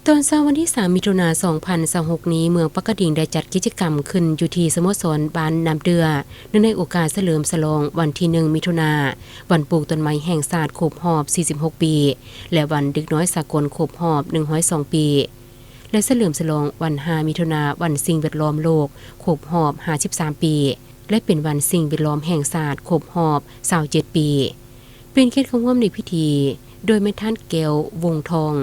ตอนเช้าวันที่3มิถุนายน2026นี้เมืองปักกิ่งได้จัดกิจกรรมขึ้นอยู่ที่สโมสรบ้านน้ำเดือเนื่องในโอกาสเฉลิมฉลองวันที่1มิถุนายนวันปลูกต้นไม้แห่งชาติครบรอบ46ปีและวันเด็กน้อยสากลครบรอบ102ปีและเฉลิมฉลองวัน5มิถุนายนวันสิ่งแวดล้อมโลกครบรอบ53ปีและเป็นวันสิ่งแวดล้อมแห่งชาติครบรอบ27ปีเป็นเขตของร่วมในพิธีโดยแม่ท่านแก้ววงทอง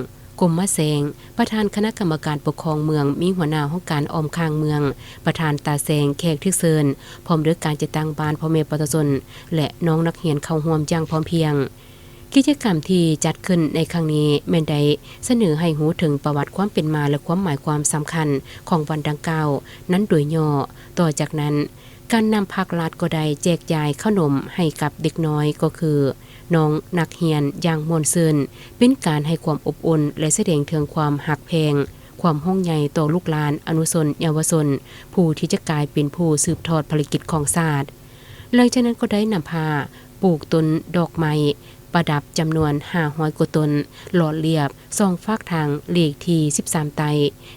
กรมมะแสงประธานคณะกรรมการปกครองเมืองมีหัวหน้าห้องการออมข้างเมืองประธานตาแสงแขกทึกเซินพร้อมด้วยการจัดตั้งบ้านพ่อแม่ประชาชนและน้องนักเรียนเข้าร่วมอย่างพร้อมเพรียงกิจกรรมที่จัดขึ้นในครั้งนี้แม่นได้เสนอให้หูถึงประวัติความเป็นมาและความหมายความสำคัญของวันดังกล่าวนั้นโดยย่อต่อจากนั้นการนำภาครัฐก็ได้แจกจ่ายขนมให้กับเด็กน้อยก็คือน้องนักเรียนอย่างม่วนซื่นเป็นการให้ความอบอุ่นและแสดงถึงความหักแพงความห่วงใยต่อลูกหลานอนุชนเยาวชนผู้ที่จะกลายเป็นผู้สืบทอดภารกิจของชาติหลังจากนั้นก็ได้นำพาปลูกต้นดอกไม้ประดับจำนวน500กว่าต้นหล่อเลียบซ่องฟากทางเลขที่13ไต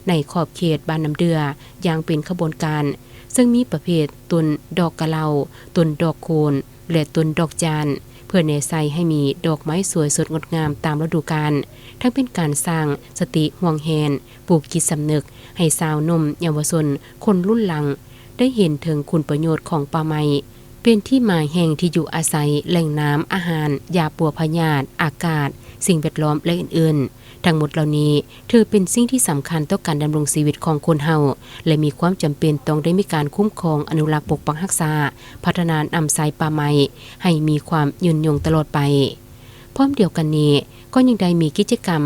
ในขอบเขตบ้านน้ำเดืออย่างเป็นขบวนการซึ่งมีประเภทต้นดอกกะเหลาต้นดอกโคนและต้นดอกจานเพื่อเนใส่ให้มีดอกไม้สวยสดงดงามตามฤดูกาลทั้งเป็นการสร้างสติห่วงแหนปลูกจิตสำนึกให้สาวนมเยาวชนคนรุ่นหลังได้เห็นถึงคุณประโยชน์ของป่าไม้เป็นที่มาแห่งที่อยู่อาศัยแหล่งน้ำอาหารยาปัวพยาธิอากาศสิ่งแวดล้อมและอื่นๆทั้งหมดเหล่านี้ถือเป็นสิ่งที่สำคัญต่อการดำรงชีวิตของคนเฮาและมีความจำเป็นต้องได้มีการคุ้มครองอนุรักษ์ปกปักรักษาพัฒนานำไซป่าไม้ให้มีความยืนยงตลอดไปพร้อมเดียวกันนี้ก็ยังได้มีกิจกรรม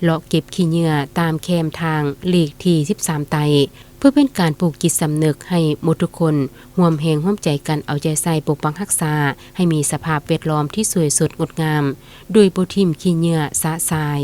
เลาะเก็บขี้เหงื่อตามแคมทางเลขที่13ไตเพื่อเป็นการปลูกจิตสำนึกให้หมดทุกคนร่วมแรงร่วมใจกันเอาใจใส่ปกปักรักษาให้มีสภาพแวดล้อมที่สวยสดงดงามโดยบ่ทิ่มขี้เหงื่อสะสาย